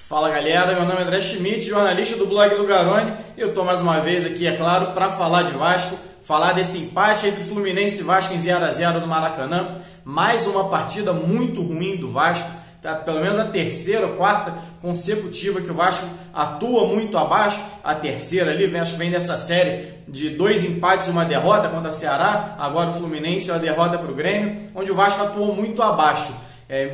Fala galera, meu nome é André Schmidt, jornalista do blog do Garone, e eu estou mais uma vez aqui, é claro, para falar de Vasco, falar desse empate entre Fluminense e Vasco em 0 a 0 no Maracanã. Mais uma partida muito ruim do Vasco, tá? Pelo menos a terceira ou quarta consecutiva que o Vasco atua muito abaixo. A terceira ali, acho que vem dessa série de 2 empates e uma derrota contra o Ceará, agora o Fluminense, uma derrota para o Grêmio, onde o Vasco atuou muito abaixo.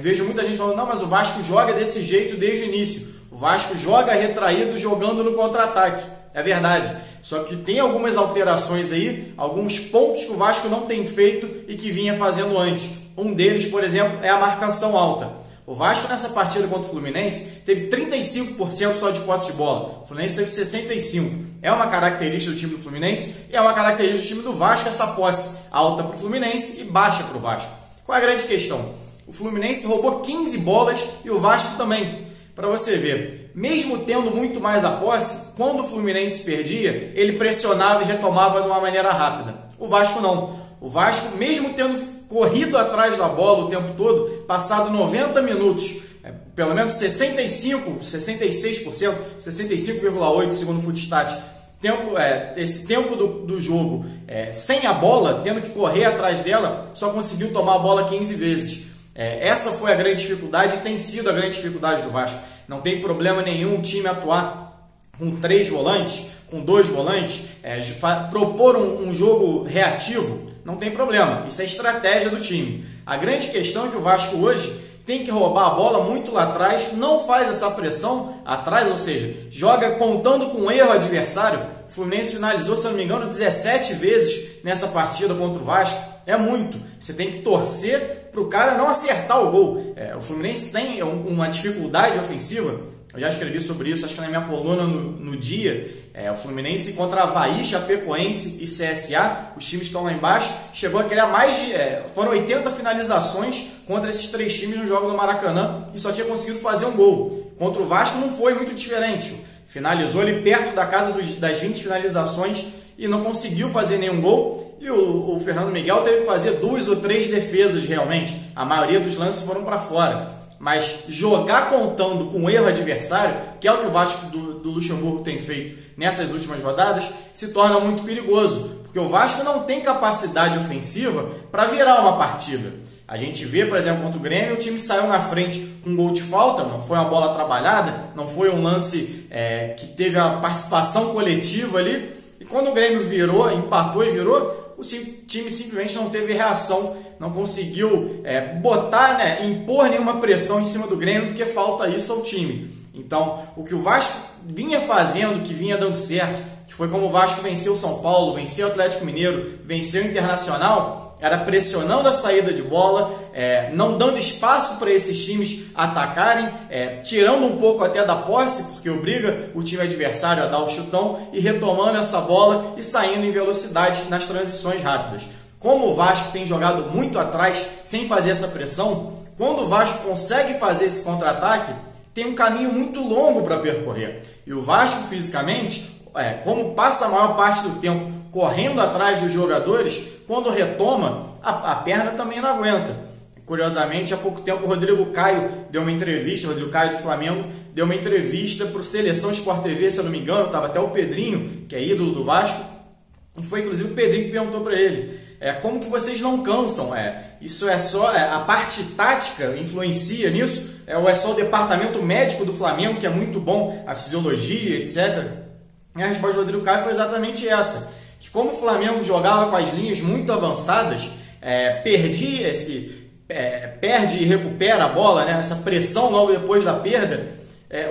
Vejo muita gente falando, não, mas o Vasco joga desse jeito desde o início. O Vasco joga retraído, jogando no contra-ataque. É verdade. Só que tem algumas alterações aí, alguns pontos que o Vasco não tem feito e que vinha fazendo antes. Um deles, por exemplo, é a marcação alta. O Vasco nessa partida contra o Fluminense teve 35% só de posse de bola. O Fluminense teve 65%. É uma característica do time do Fluminense e é uma característica do time do Vasco essa posse alta para o Fluminense e baixa para o Vasco. Qual é a grande questão? O Fluminense roubou 15 bolas e o Vasco também. Para você ver, mesmo tendo muito mais a posse, quando o Fluminense perdia, ele pressionava e retomava de uma maneira rápida. O Vasco não. O Vasco, mesmo tendo corrido atrás da bola o tempo todo, passado 90 minutos, pelo menos 65%, 65,8% segundo o Footstat, esse tempo do jogo sem a bola, tendo que correr atrás dela, só conseguiu tomar a bola 15 vezes. Essa foi a grande dificuldade e tem sido a grande dificuldade do Vasco. Não tem problema nenhum o time atuar com 3 volantes, com 2 volantes, propor um jogo reativo, não tem problema. Isso é estratégia do time. A grande questão é que o Vasco hoje tem que roubar a bola muito lá atrás, não faz essa pressão atrás, ou seja, joga contando com o erro adversário. O Fluminense finalizou, se não me engano, 17 vezes nessa partida contra o Vasco. É muito. Você tem que torcer para o cara não acertar o gol. O Fluminense tem uma dificuldade ofensiva. Eu já escrevi sobre isso, acho que na minha coluna no dia. O Fluminense contra Avaí, Chapecoense e CSA, os times estão lá embaixo, chegou a criar mais de... foram 80 finalizações contra esses 3 times no jogo do Maracanã e só tinha conseguido fazer um gol. Contra o Vasco não foi muito diferente. Finalizou ali perto da casa das 20 finalizações e não conseguiu fazer nenhum gol. E o Fernando Miguel teve que fazer 2 ou 3 defesas realmente. A maioria dos lances foram para fora. Mas jogar contando com o erro adversário, que é o que o Vasco do Luxemburgo tem feito nessas últimas rodadas, se torna muito perigoso. Porque o Vasco não tem capacidade ofensiva para virar uma partida. A gente vê, por exemplo, contra o Grêmio, o time saiu na frente com um gol de falta, não foi uma bola trabalhada, não foi um lance que teve a participação coletiva ali. E quando o Grêmio virou, empatou e virou, o time simplesmente não teve reação, não conseguiu impor nenhuma pressão em cima do Grêmio, porque falta isso ao time. Então, o que o Vasco vinha fazendo, que vinha dando certo, que foi como o Vasco venceu o São Paulo, venceu o Atlético Mineiro, venceu o Internacional, era pressionando a saída de bola, não dando espaço para esses times atacarem, tirando um pouco até da posse, porque obriga o time adversário a dar o chutão e retomando essa bola e saindo em velocidade nas transições rápidas. Como o Vasco tem jogado muito atrás sem fazer essa pressão, quando o Vasco consegue fazer esse contra-ataque, tem um caminho muito longo para percorrer. E o Vasco fisicamente, como passa a maior parte do tempo correndo atrás dos jogadores, quando retoma, a perna também não aguenta. Curiosamente, há pouco tempo o Rodrigo Caio deu uma entrevista, o Rodrigo Caio do Flamengo, deu uma entrevista para o Seleção Sport TV, se eu não me engano, estava até o Pedrinho, que é ídolo do Vasco, e foi inclusive o Pedrinho que perguntou para ele, como que vocês não cansam? Isso é só, a parte tática influencia nisso? Ou é só o departamento médico do Flamengo, que é muito bom, a fisiologia, etc. E a resposta do Rodrigo Caio foi exatamente essa, que como o Flamengo jogava com as linhas muito avançadas, perde e recupera a bola, essa pressão logo depois da perda,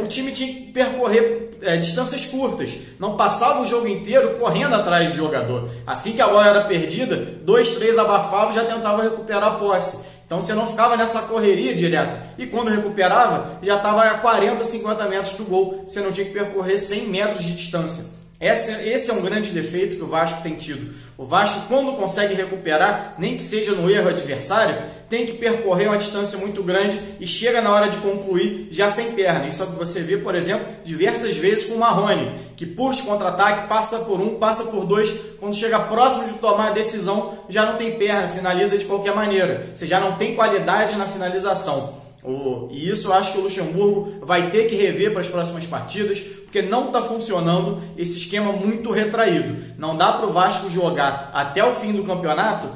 o time tinha que percorrer distâncias curtas, não passava o jogo inteiro correndo atrás de jogador. Assim que a bola era perdida, 2, 3 abafavam e já tentava recuperar a posse. Então você não ficava nessa correria direta. E quando recuperava, já estava a 40, 50 metros do gol. Você não tinha que percorrer 100 metros de distância. Esse é um grande defeito que o Vasco tem tido. O Vasco, quando consegue recuperar, nem que seja no erro adversário, tem que percorrer uma distância muito grande e chega na hora de concluir já sem perna. Isso você vê, por exemplo, diversas vezes com o Marrone, que puxa o contra-ataque, passa por um, passa por dois, quando chega próximo de tomar a decisão, já não tem perna, finaliza de qualquer maneira. Você já não tem qualidade na finalização. E isso eu acho que o Luxemburgo vai ter que rever para as próximas partidas, porque não está funcionando esse esquema muito retraído. Não dá para o Vasco jogar até o fim do campeonato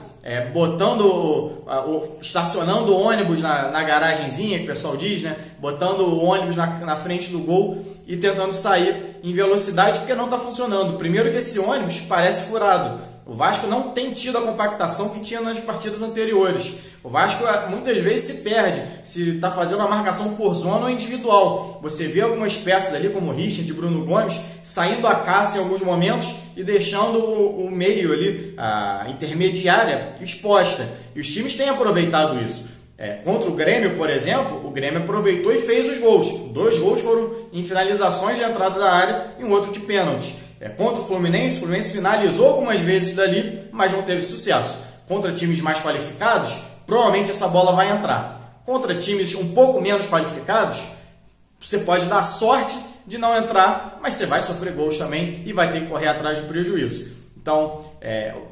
estacionando o ônibus na garagenzinha, que o pessoal diz, né? Botando o ônibus na frente do gol e tentando sair em velocidade, porque não está funcionando. Primeiro que esse ônibus parece furado. O Vasco não tem tido a compactação que tinha nas partidas anteriores. O Vasco muitas vezes se perde, se está fazendo a marcação por zona ou individual. Você vê algumas peças ali, como o Richard e Bruno Gomes, saindo a caça em alguns momentos e deixando o meio ali, a intermediária, exposta. E os times têm aproveitado isso. Contra o Grêmio, por exemplo, o Grêmio aproveitou e fez os gols. 2 gols foram em finalizações de entrada da área e um outro de pênalti. Contra o Fluminense finalizou algumas vezes dali, mas não teve sucesso. Contra times mais qualificados, provavelmente essa bola vai entrar. Contra times um pouco menos qualificados, você pode dar sorte de não entrar, mas você vai sofrer gols também e vai ter que correr atrás do prejuízo. Então,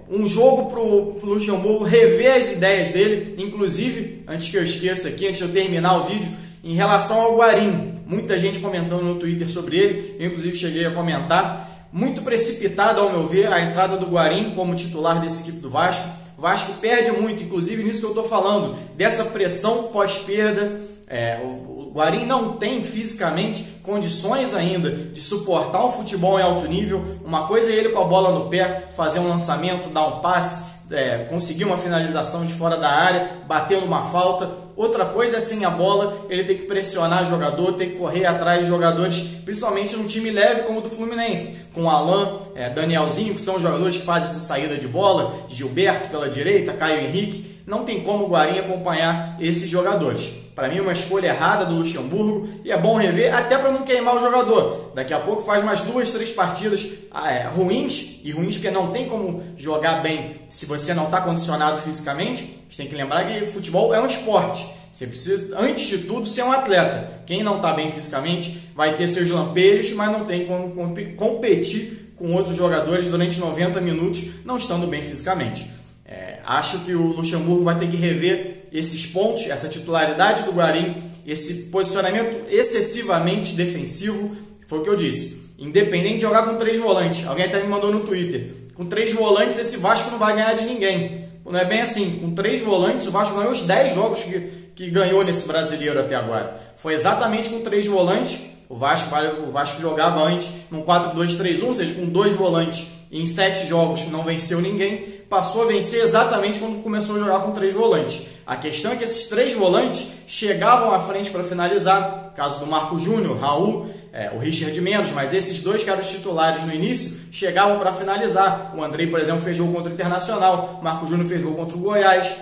um jogo para o Luxemburgo rever as ideias dele, inclusive, antes que eu esqueça aqui, antes de eu terminar o vídeo, em relação ao Guarim. Muita gente comentando no Twitter sobre ele, eu inclusive cheguei a comentar. Muito precipitada, ao meu ver, a entrada do Guarim como titular desse equipe do Vasco. O Vasco perde muito, inclusive nisso que eu estou falando, dessa pressão pós-perda. O Guarim não tem fisicamente condições ainda de suportar um futebol em alto nível. Uma coisa é ele com a bola no pé, fazer um lançamento, dar um passe, conseguir uma finalização de fora da área, bater numa falta. Outra coisa é sem a bola, ele tem que pressionar o jogador, tem que correr atrás de jogadores, principalmente num time leve como o do Fluminense, com Alan, Danielzinho, que são os jogadores que fazem essa saída de bola, Gilberto pela direita, Caio Henrique. Não tem como o Guarim acompanhar esses jogadores. Para mim, uma escolha errada do Luxemburgo, e é bom rever até para não queimar o jogador. Daqui a pouco faz mais 2, 3 partidas ruins porque não tem como jogar bem se você não está condicionado fisicamente. A gente tem que lembrar que o futebol é um esporte. Você precisa, antes de tudo, ser um atleta. Quem não está bem fisicamente vai ter seus lampejos, mas não tem como competir com outros jogadores durante 90 minutos não estando bem fisicamente. Acho que o Luxemburgo vai ter que rever esses pontos, essa titularidade do Guarim, esse posicionamento excessivamente defensivo. Foi o que eu disse. Independente de jogar com 3 volantes. Alguém até me mandou no Twitter. Com 3 volantes, esse Vasco não vai ganhar de ninguém. Não é bem assim. Com 3 volantes, o Vasco ganhou os 10 jogos que ganhou nesse brasileiro até agora. Foi exatamente com 3 volantes. O Vasco jogava antes num 4-2-3-1, ou seja, com 2 volantes. E em 7 jogos não venceu ninguém. Passou a vencer exatamente quando começou a jogar com 3 volantes. A questão é que esses 3 volantes chegavam à frente para finalizar. Caso do Marco Júnior, Raul, o Richard menos, mas esses 2 que eram os titulares no início chegavam para finalizar. O Andrei, por exemplo, fez gol contra o Internacional. O Marco Júnior fez gol contra o Goiás.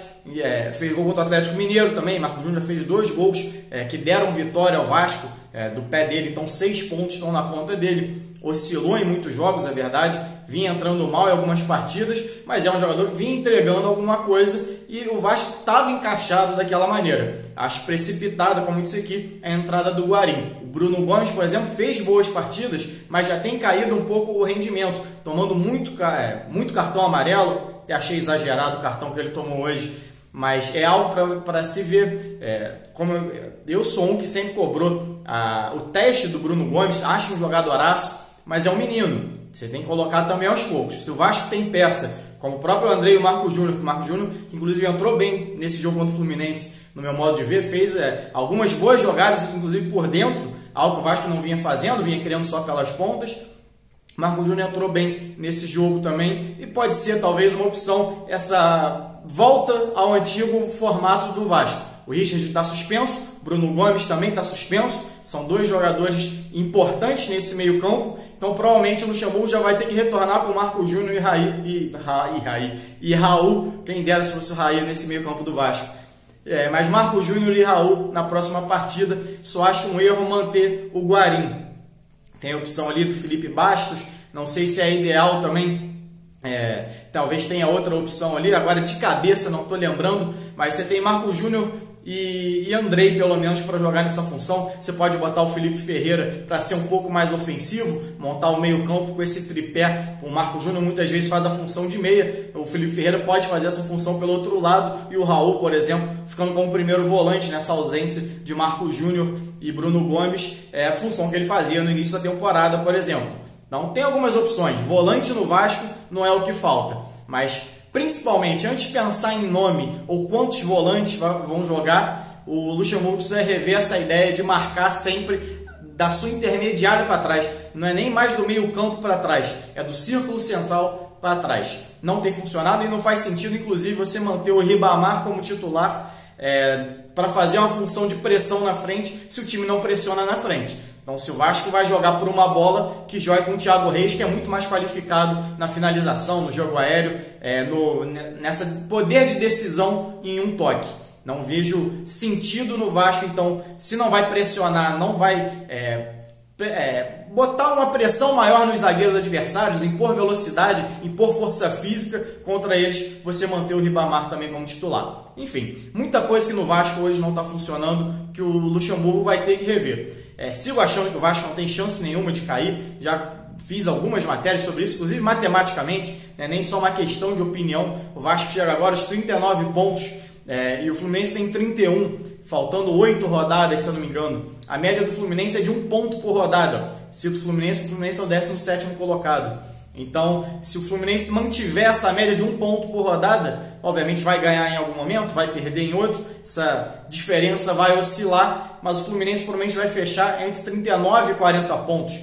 Fez gol contra o Atlético Mineiro também. Marco Júnior fez 2 gols que deram vitória ao Vasco do pé dele. Então 6 pontos estão na conta dele. Oscilou em muitos jogos, é verdade. Vinha entrando mal em algumas partidas, mas é um jogador que vinha entregando alguma coisa e o Vasco estava encaixado daquela maneira. Acho precipitada, como eu disse aqui, a entrada do Guarim. O Bruno Gomes, por exemplo, fez boas partidas, mas já tem caído um pouco o rendimento, tomando muito cartão amarelo. Até achei exagerado o cartão que ele tomou hoje, mas é algo para se ver. Como eu sou um que sempre cobrou o teste do Bruno Gomes, acho um jogadoraço, mas é um menino. Você tem que colocar também aos poucos. Se o Vasco tem peça, como o próprio Andrei e o Marco Júnior, que o Marco Júnior, inclusive, entrou bem nesse jogo contra o Fluminense, no meu modo de ver, fez algumas boas jogadas, inclusive por dentro, algo que o Vasco não vinha fazendo, vinha criando só pelas pontas. Marco Júnior entrou bem nesse jogo também e pode ser talvez uma opção essa volta ao antigo formato do Vasco. O Richard está suspenso, Bruno Gomes também está suspenso, são 2 jogadores importantes nesse meio campo, então provavelmente o Luxemburgo já vai ter que retornar com o Marco Júnior e Raul, quem dera se fosse o Raí nesse meio campo do Vasco. Mas Marco Júnior e Raul na próxima partida, só acho um erro manter o Guarim. Tem a opção ali do Felipe Bastos, não sei se é ideal também, talvez tenha outra opção ali, agora de cabeça não estou lembrando, mas você tem Marco Júnior e Andrei, pelo menos, para jogar nessa função. Você pode botar o Felipe Ferreira para ser um pouco mais ofensivo, montar o meio campo com esse tripé. O Marco Júnior muitas vezes faz a função de meia, o Felipe Ferreira pode fazer essa função pelo outro lado, e o Raul, por exemplo, ficando como primeiro volante nessa ausência de Marco Júnior e Bruno Gomes, é a função que ele fazia no início da temporada, por exemplo. Então tem algumas opções. Volante no Vasco não é o que falta, mas principalmente antes de pensar em nome ou quantos volantes vão jogar, o Luxemburgo precisa rever essa ideia de marcar sempre da sua intermediária para trás. Não é nem mais do meio campo para trás, é do círculo central para trás. Não tem funcionado e não faz sentido, inclusive, você manter o Ribamar como titular para fazer uma função de pressão na frente se o time não pressiona na frente. Então, se o Vasco vai jogar por uma bola, que jogue com o Thiago Reis, que é muito mais qualificado na finalização, no jogo aéreo, nessa poder de decisão em um toque. Não vejo sentido no Vasco, então, se não vai pressionar, não vai botar uma pressão maior nos zagueiros adversários, impor velocidade, impor força física contra eles, você manter o Ribamar também como titular. Enfim, muita coisa que no Vasco hoje não está funcionando, que o Luxemburgo vai ter que rever. Sigo achando que o Vasco não tem chance nenhuma de cair, já fiz algumas matérias sobre isso, inclusive matematicamente, nem só uma questão de opinião. O Vasco chega agora aos 39 pontos e o Fluminense tem 31, faltando 8 rodadas, se eu não me engano. A média do Fluminense é de 1 ponto por rodada. Cito o Fluminense é o 17º colocado. Então, se o Fluminense mantiver essa média de 1 ponto por rodada, obviamente vai ganhar em algum momento, vai perder em outro, essa diferença vai oscilar, mas o Fluminense provavelmente vai fechar entre 39 e 40 pontos.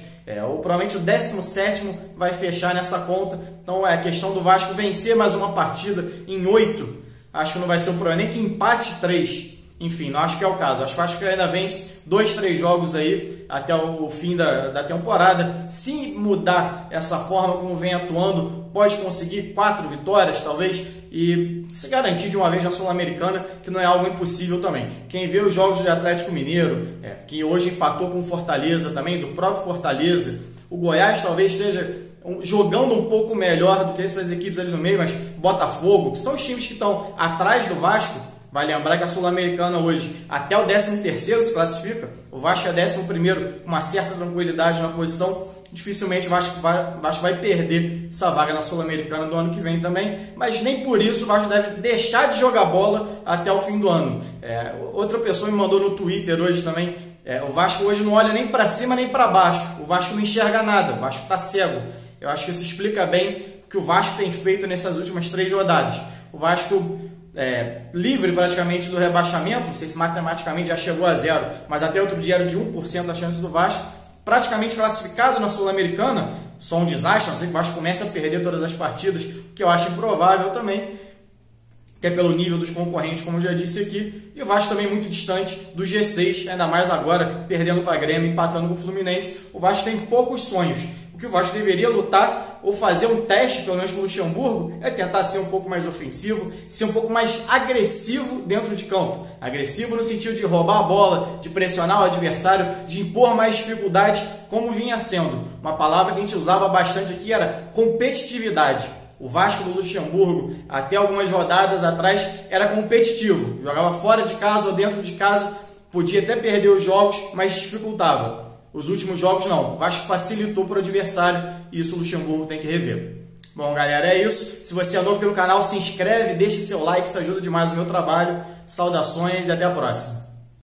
Ou provavelmente o 17º vai fechar nessa conta. Então é a questão do Vasco vencer mais uma partida em 8. Acho que não vai ser o problema, nem que empate 3. Enfim, não acho que é o caso. Acho que o Vasco ainda vence 2, 3 jogos aí até o fim da temporada. Se mudar essa forma como vem atuando, pode conseguir 4 vitórias, talvez, e se garantir de uma vez na Sul-Americana, que não é algo impossível também. Quem vê os jogos do Atlético Mineiro, que hoje empatou com o Fortaleza também, do próprio Fortaleza, o Goiás talvez esteja jogando um pouco melhor do que essas equipes ali no meio, mas Botafogo, que são os times que estão atrás do Vasco. Vai lembrar que a Sul-Americana hoje, até o 13º se classifica. O Vasco é 11º, com uma certa tranquilidade na posição. Dificilmente o Vasco vai perder essa vaga na Sul-Americana do ano que vem também. Mas nem por isso o Vasco deve deixar de jogar bola até o fim do ano. Outra pessoa me mandou no Twitter hoje também. O Vasco hoje não olha nem para cima nem para baixo. O Vasco não enxerga nada. O Vasco está cego. Eu acho que isso explica bem o que o Vasco tem feito nessas últimas 3 rodadas. O Vasco livre praticamente do rebaixamento, não sei se matematicamente já chegou a 0, mas até outro dia era de 1% a chance do Vasco, praticamente classificado na Sul-Americana. Só um desastre, não sei que o Vasco comece a perder todas as partidas, que eu acho improvável também, que é pelo nível dos concorrentes, como eu já disse aqui, e o Vasco também muito distante do G6, ainda mais agora, perdendo para a Grêmio, empatando com o Fluminense. O Vasco tem poucos sonhos. O que o Vasco deveria lutar ou fazer um teste, pelo menos com o Luxemburgo, é tentar ser um pouco mais ofensivo, ser um pouco mais agressivo dentro de campo. Agressivo no sentido de roubar a bola, de pressionar o adversário, de impor mais dificuldade, como vinha sendo. Uma palavra que a gente usava bastante aqui era competitividade. O Vasco do Luxemburgo, até algumas rodadas atrás, era competitivo. Jogava fora de casa ou dentro de casa, podia até perder os jogos, mas dificultava. Os últimos jogos não. O Vasco facilitou para o adversário e isso o Luxemburgo tem que rever. Bom, galera, é isso. Se você é novo aqui no canal, se inscreve, deixe seu like, isso ajuda demais o meu trabalho. Saudações e até a próxima.